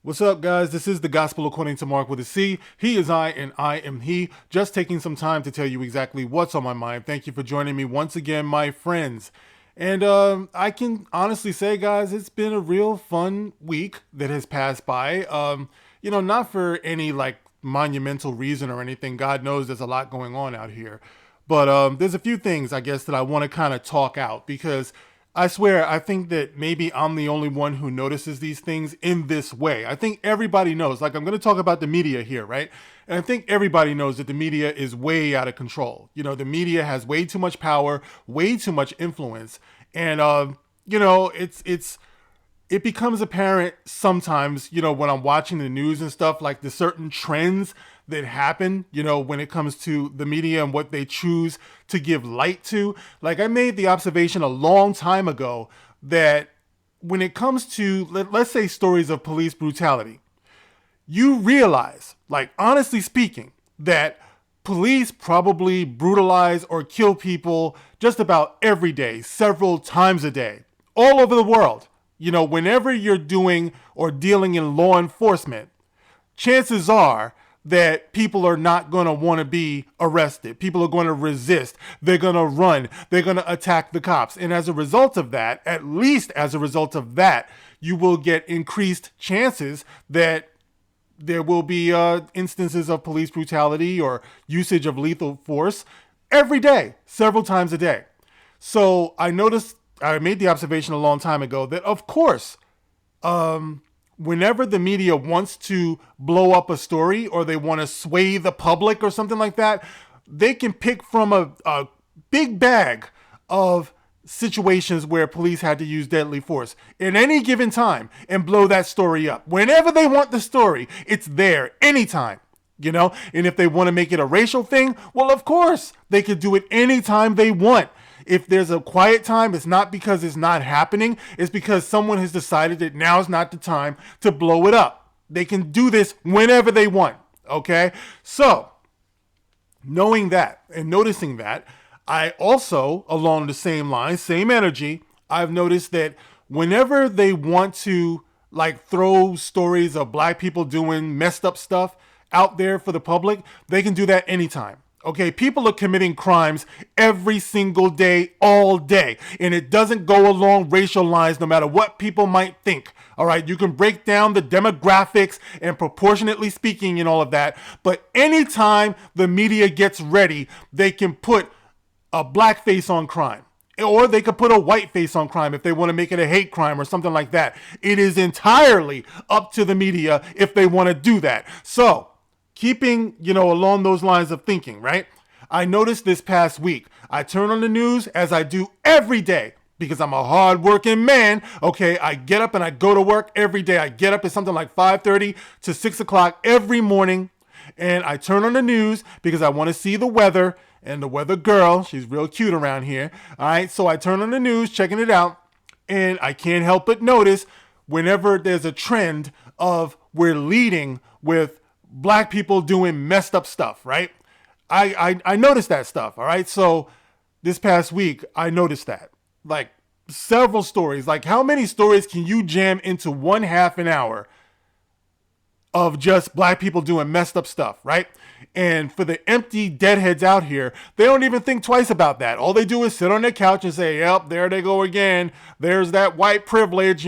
What's up, guys? This is the Gospel According to Mark with a C. He is I, and I am he. Just taking some time to tell you exactly what's on my mind. Thank you for joining me once again, my friends. And I can honestly say, guys, it's been a real fun week that has passed by. Not for any like monumental reason or anything. God knows there's a lot going on out here. But there's a few things, I guess, that I want to kind of talk out because I swear, I think that maybe I'm the only one who notices these things in this way. I think everybody knows. Like, I'm going to talk about the media here, right? And I think everybody knows that the media is way out of control. You know, the media has way too much power, way too much influence. And, it becomes apparent sometimes, when I'm watching the news and stuff, like the certain trends that happen, when it comes to the media and what they choose to give light to. Like I made the observation a long time ago that when it comes to, let's say, stories of police brutality, you realize, like honestly speaking, that police probably brutalize or kill people just about every day, several times a day, all over the world. Whenever you're doing or dealing in law enforcement, chances are that people are not going to want to be arrested. People are going to resist. They're going to run. They're going to attack the cops. And as a result of that, at least as a result of that, you will get increased chances that there will be instances of police brutality or usage of lethal force every day, several times a day. So I made the observation a long time ago that, of course, whenever the media wants to blow up a story or they want to sway the public or something like that, they can pick from a big bag of situations where police had to use deadly force in any given time and blow that story up. Whenever they want the story, it's there anytime. And if they want to make it a racial thing, well, of course, they could do it anytime they want. If there's a quiet time, it's not because it's not happening. It's because someone has decided that now's not the time to blow it up. They can do this whenever they want. Okay? So, knowing that and noticing that, I also, along the same line, same energy, I've noticed that whenever they want to like throw stories of black people doing messed up stuff out there for the public, they can do that anytime. Okay, people are committing crimes every single day, all day. And it doesn't go along racial lines no matter what people might think. All right, you can break down the demographics and proportionately speaking and all of that. But anytime the media gets ready, they can put a black face on crime. Or they could put a white face on crime if they want to make it a hate crime or something like that. It is entirely up to the media if they want to do that. So, keeping, along those lines of thinking, right? I noticed this past week, I turn on the news as I do every day because I'm a hard-working man. Okay, I get up and I go to work every day. I get up at something like 5:30 to 6 o'clock every morning, and I turn on the news because I want to see the weather, and the weather girl, she's real cute around here. All right, so I turn on the news, checking it out, and I can't help but notice whenever there's a trend of we're leading with black people doing messed up stuff, right? I noticed that stuff, all right? So this past week, I noticed that. Like several stories. Like how many stories can you jam into one half an hour of just black people doing messed up stuff, right? And for the empty deadheads out here, they don't even think twice about that. All they do is sit on their couch and say, yep, there they go again. There's that white privilege,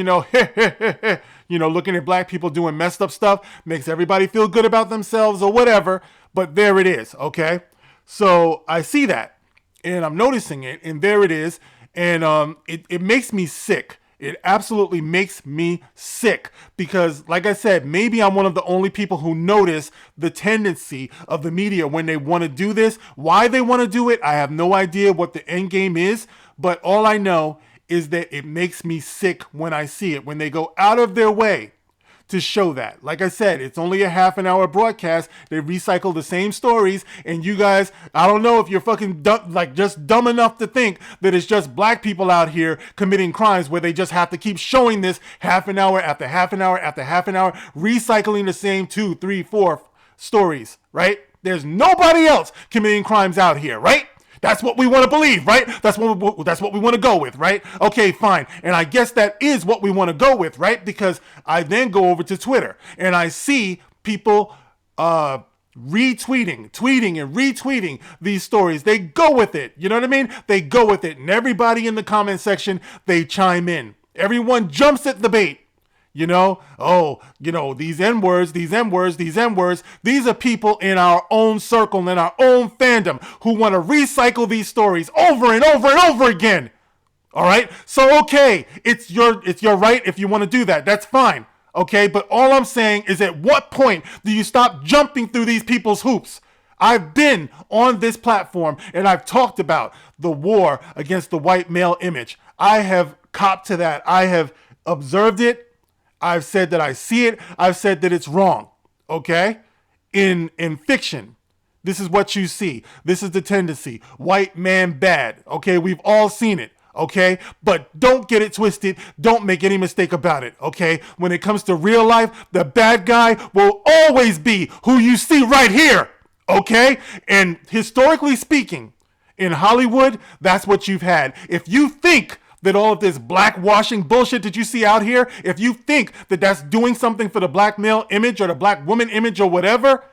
looking at black people doing messed up stuff makes everybody feel good about themselves or whatever. But there it is, okay? So I see that and I'm noticing it, and there it is. And it makes me sick. It absolutely makes me sick because, like I said, maybe I'm one of the only people who notice the tendency of the media when they want to do this. Why they want to do it, I have no idea what the end game is, but all I know is that it makes me sick when I see it, when they go out of their way to show that. Like I said, it's only a half an hour broadcast. They recycle the same stories, and you guys, I don't know if you're fucking dumb, like just dumb enough to think that it's just black people out here committing crimes where they just have to keep showing this half an hour after half an hour after half an hour, recycling the same 2, 3, 4 stories, right? There's nobody else committing crimes out here, right? That's what we want to believe, right? That's what we want to go with, right? Okay, fine. And I guess that is what we want to go with, right? Because I then go over to Twitter and I see people retweeting, tweeting, and retweeting these stories. They go with it. You know what I mean? They go with it. And everybody in the comment section, they chime in. Everyone jumps at the bait. You know, oh, you know, these N words, these M words, these M words, these are people in our own circle, in our own fandom who want to recycle these stories over and over and over again. All right. So, okay, it's your right if you want to do that. That's fine. Okay. But all I'm saying is, at what point do you stop jumping through these people's hoops? I've been on this platform and I've talked about the war against the white male image. I have copped to that. I have observed it. I've said that I see it. I've said that it's wrong. Okay? In fiction, this is what you see. This is the tendency. White man bad. Okay? We've all seen it. Okay? But don't get it twisted. Don't make any mistake about it. Okay? When it comes to real life, the bad guy will always be who you see right here. Okay? And historically speaking, in Hollywood, that's what you've had. If you think that all of this blackwashing bullshit that you see out here, if you think that that's doing something for the black male image or the black woman image or whatever,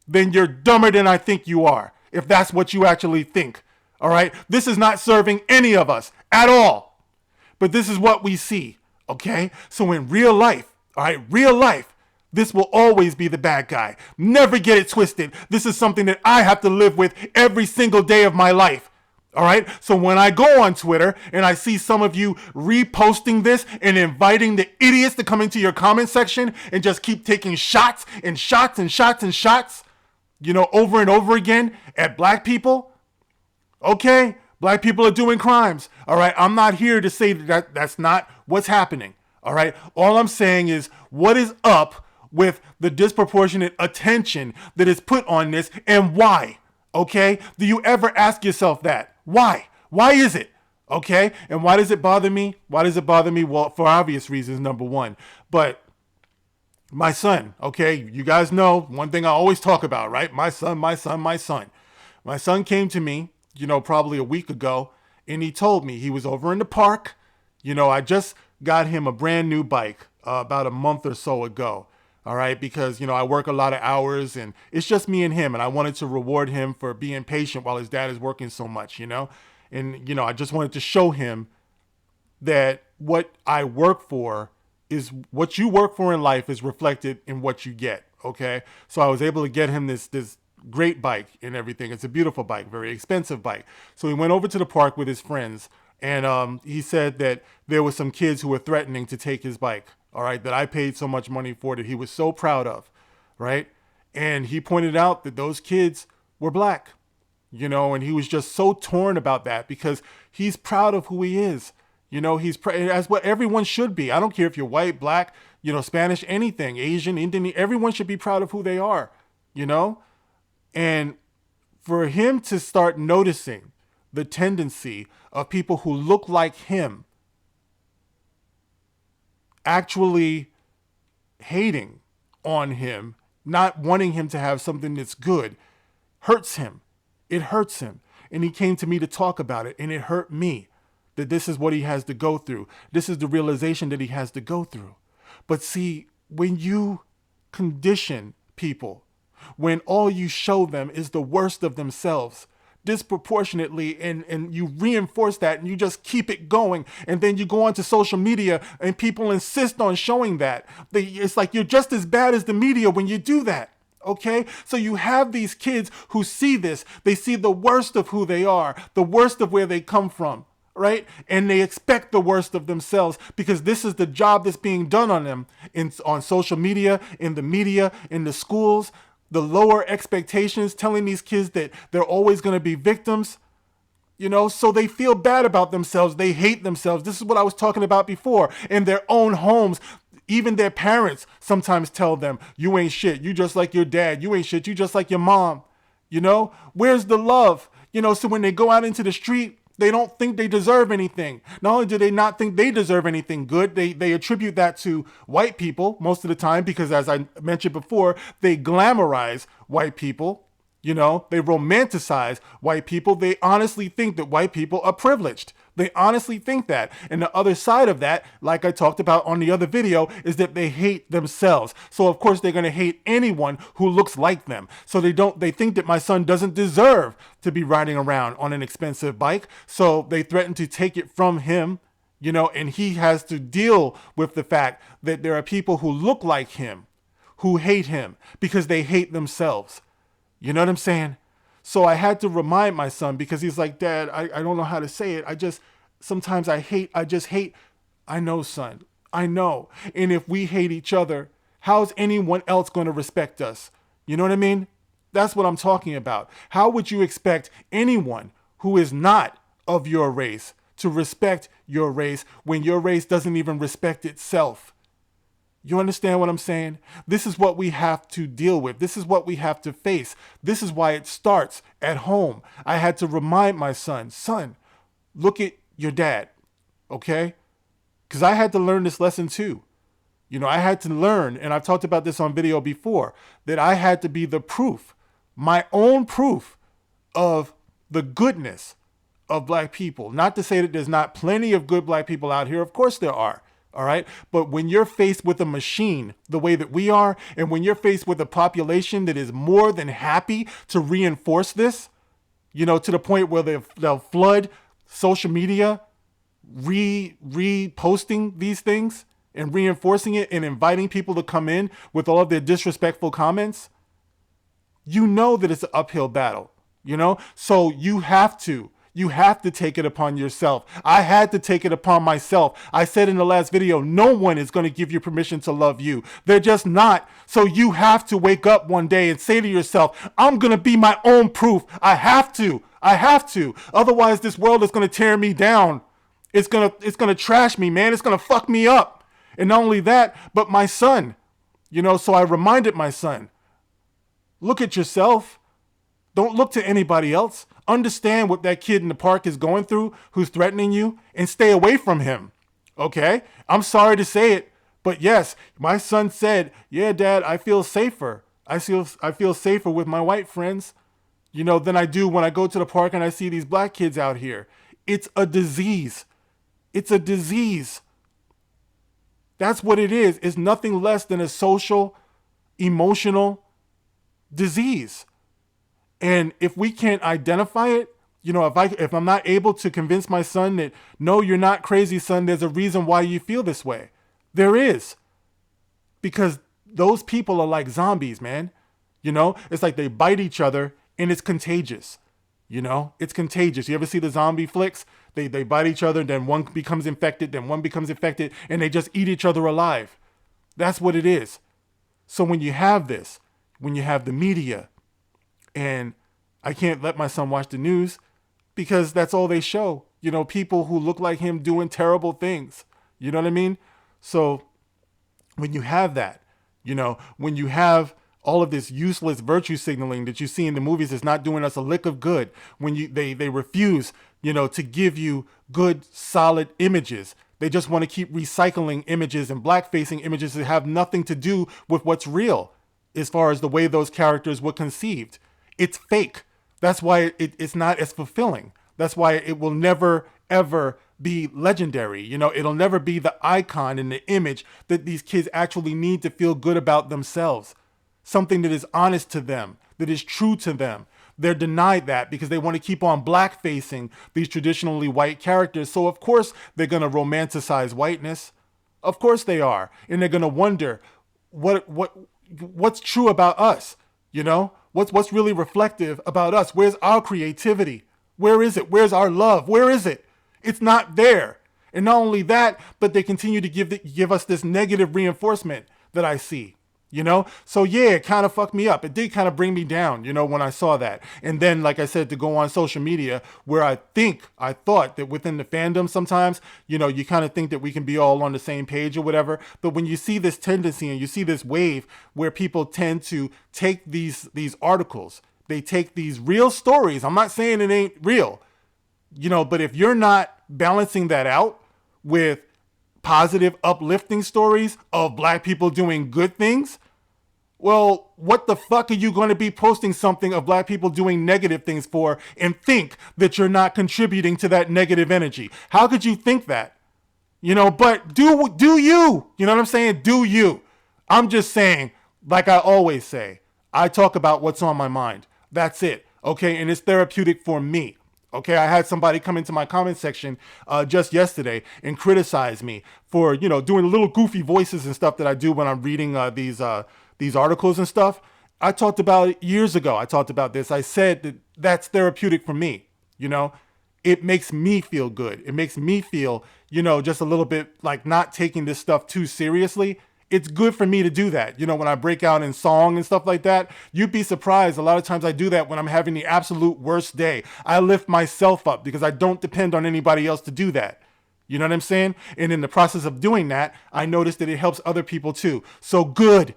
then you're dumber than I think you are, if that's what you actually think. All right? This is not serving any of us at all. But this is what we see. Okay? So in real life, all right, real life, this will always be the bad guy. Never get it twisted. This is something that I have to live with every single day of my life. All right. So when I go on Twitter and I see some of you reposting this and inviting the idiots to come into your comment section and just keep taking shots and shots and shots and shots, you know, over and over again at black people. Okay. Black people are doing crimes. All right. I'm not here to say that that's not what's happening. All right. All I'm saying is, what is up with the disproportionate attention that is put on this, and why? Okay. Do you ever ask yourself that? Why? Why is it? Okay. And why does it bother me? Why does it bother me? Well, for obvious reasons, number one. But my son, okay, you guys know one thing I always talk about, right? My son, my son, my son. My son came to me, you know, probably a week ago, and he told me he was over in the park. You know, I just got him a brand new bike about a month or so ago. All right, because, you know, I work a lot of hours and it's just me and him, and I wanted to reward him for being patient while his dad is working so much, you know, and, you know, I just wanted to show him that what I work for is what you work for in life is reflected in what you get. Okay. So I was able to get him this great bike and everything. It's a beautiful bike, very expensive bike. So he went over to the park with his friends, and he said that there were some kids who were threatening to take his bike. All right, that I paid so much money for, that he was so proud of, right? And he pointed out that those kids were black, you know, and he was just so torn about that because he's proud of who he is. You know, as what everyone should be. I don't care if you're white, black, you know, Spanish, anything, Asian, Indian, everyone should be proud of who they are, you know? And for him to start noticing the tendency of people who look like him actually hating on him, not wanting him to have something that's good, hurts him. It hurts him. And he came to me to talk about it, and it hurt me that this is what he has to go through. This is the realization that he has to go through. But see, when you condition people, when all you show them is the worst of themselves, disproportionately, and you reinforce that and you just keep it going, and then you go onto social media and people insist on showing that. It's like you're just as bad as the media when you do that. Okay? So you have these kids who see this. They see the worst of who they are, the worst of where they come from, right? And they expect the worst of themselves because this is the job that's being done on them on social media, in the media, in the schools. The lower expectations, telling these kids that they're always going to be victims, you know, so they feel bad about themselves. They hate themselves. This is what I was talking about before. In their own homes, even their parents sometimes tell them, you ain't shit. You just like your dad. You ain't shit. You just like your mom. You know, where's the love? You know, so when they go out into the street, they don't think they deserve anything. Not only do they not think they deserve anything good, they attribute that to white people most of the time because, as I mentioned before, they glamorize white people. They romanticize white people. They honestly think that white people are privileged. They honestly think that. And the other side of that, like I talked about on the other video, is that they hate themselves. So of course they're going to hate anyone who looks like them. So they think that my son doesn't deserve to be riding around on an expensive bike. So they threaten to take it from him, and he has to deal with the fact that there are people who look like him, who hate him because they hate themselves. You know what I'm saying? So I had to remind my son, because he's like, Dad, I don't know how to say it. Sometimes I just hate. I know, son. I know. And if we hate each other, how's anyone else going to respect us? You know what I mean? That's what I'm talking about. How would you expect anyone who is not of your race to respect your race when your race doesn't even respect itself? You understand what I'm saying? This is what we have to deal with. This is what we have to face. This is why it starts at home. I had to remind my son, look at your dad, okay? Because I had to learn this lesson too. I had to learn, and I've talked about this on video before, that I had to be the proof, my own proof of the goodness of black people. Not to say that there's not plenty of good black people out here. Of course there are. All right. But when you're faced with a machine the way that we are, and when you're faced with a population that is more than happy to reinforce this, to the point where they'll flood social media, reposting these things and reinforcing it and inviting people to come in with all of their disrespectful comments, that it's an uphill battle, So you have to take it upon yourself. I had to take it upon myself. I said in the last video, no one is going to give you permission to love you. They're just not. So you have to wake up one day and say to yourself, I'm going to be my own proof. I have to. Otherwise, this world is going to tear me down. It's going to trash me, man. It's going to fuck me up. And not only that, but my son, so I reminded my son, look at yourself. Don't look to anybody else. Understand what that kid in the park is going through who's threatening you, and stay away from him. Okay? I'm sorry to say it, but yes, my son said, yeah, Dad, I feel safer. I feel safer with my white friends, than I do when I go to the park and I see these black kids out here. It's a disease. It's a disease. That's what it is. It's nothing less than a social, emotional disease. And if we can't identify it, if I'm not able to convince my son that, no, you're not crazy, son, there's a reason why you feel this way. There is. Because those people are like zombies, man. It's like they bite each other and it's contagious. It's contagious. You ever see the zombie flicks? They bite each other, then one becomes infected, and they just eat each other alive. That's what it is. So when you have this, when you have the media, and I can't let my son watch the news because that's all they show. People who look like him doing terrible things. You know what I mean? So when you have that, when you have all of this useless virtue signaling that you see in the movies is not doing us a lick of good, when they refuse, to give you good, solid images. They just want to keep recycling images and black-facing images that have nothing to do with what's real as far as the way those characters were conceived. It's fake. That's why it's not as fulfilling. That's why it will never, ever be legendary. It'll never be the icon and the image that these kids actually need to feel good about themselves. Something that is honest to them, that is true to them. They're denied that because they want to keep on black-facing these traditionally white characters. So of course they're going to romanticize whiteness. Of course they are. And they're going to wonder what's true about us, What's really reflective about us? Where's our creativity? Where is it? Where's our love? Where is it? It's not there. And not only that, but they continue to give us this negative reinforcement that I see. So yeah, it kind of fucked me up. It did kind of bring me down, when I saw that. And then, like I said, to go on social media where I thought that within the fandom sometimes, you kind of think that we can be all on the same page or whatever. But when you see this tendency and you see this wave where people tend to take these articles, they take these real stories. I'm not saying it ain't real, but if you're not balancing that out with positive, uplifting stories of black people doing good things, Well, what the fuck are you going to be posting something of black people doing negative things for and think that you're not contributing to that negative energy? How could you think that? But do you? You know what I'm saying? Do you? I'm just saying, like I always say, I talk about what's on my mind. That's it. Okay, and it's therapeutic for me. Okay, I had somebody come into my comment section just yesterday and criticize me for doing little goofy voices and stuff that I do when I'm reading these articles and stuff. I talked about it years ago. I talked about this. I said that that's therapeutic for me. It makes me feel good. It makes me feel just a little bit like not taking this stuff too seriously. It's good for me to do that. When I break out in song and stuff like that, you'd be surprised. A lot of times I do that when I'm having the absolute worst day. I lift myself up because I don't depend on anybody else to do that. You know what I'm saying? And in the process of doing that, I noticed that it helps other people too. So good.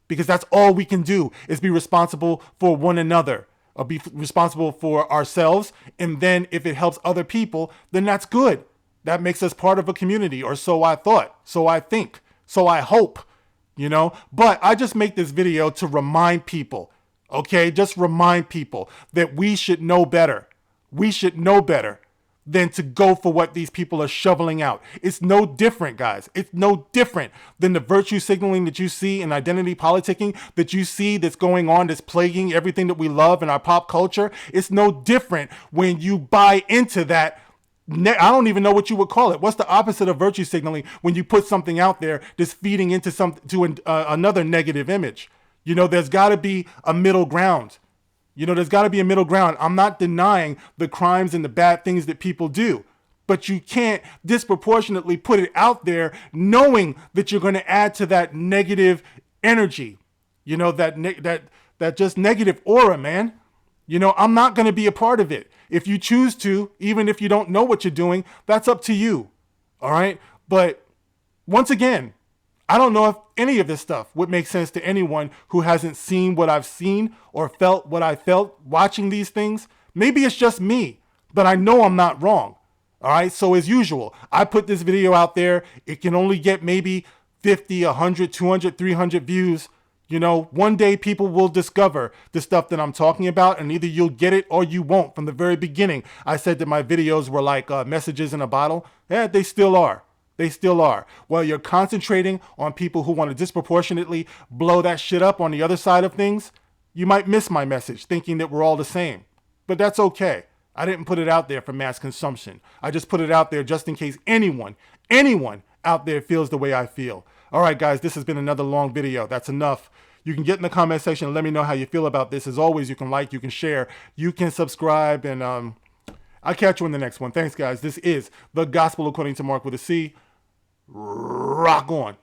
Because that's all we can do is be responsible for one another, or be responsible for ourselves. And then if it helps other people, then that's good. That makes us part of a community, or so I thought, so I think. So I hope, but I just make this video to remind people, okay? Just remind people that we should know better. We should know better than to go for what these people are shoveling out. It's no different, guys. It's no different than the virtue signaling that you see in identity politicking, that you see that's going on, that's plaguing everything that we love in our pop culture. It's no different when you buy into that. I don't even know what you would call it. What's the opposite of virtue signaling when you put something out there that's feeding into another negative image? There's got to be a middle ground. There's got to be a middle ground. I'm not denying the crimes and the bad things that people do, but you can't disproportionately put it out there knowing that you're going to add to that negative energy. That just negative aura, man. I'm not going to be a part of it. If you choose to, even if you don't know what you're doing, that's up to you. All right. But once again, I don't know if any of this stuff would make sense to anyone who hasn't seen what I've seen or felt what I felt watching these things. Maybe it's just me, but I know I'm not wrong. All right. So as usual, I put this video out there. It can only get maybe 50, 100, 200, 300 views. One day people will discover the stuff that I'm talking about, and either you'll get it or you won't. From the very beginning, I said that my videos were like messages in a bottle. Yeah, they still are. They still are. Well, you're concentrating on people who want to disproportionately blow that shit up on the other side of things. You might miss my message thinking that we're all the same, but that's okay. I didn't put it out there for mass consumption. I just put it out there just in case anyone out there feels the way I feel. All right, guys, this has been another long video. That's enough. You can get in the comment section and let me know how you feel about this. As always, you can like, you can share, you can subscribe, and I'll catch you in the next one. Thanks, guys. This is The Gospel According to Mark with a C. Rock on.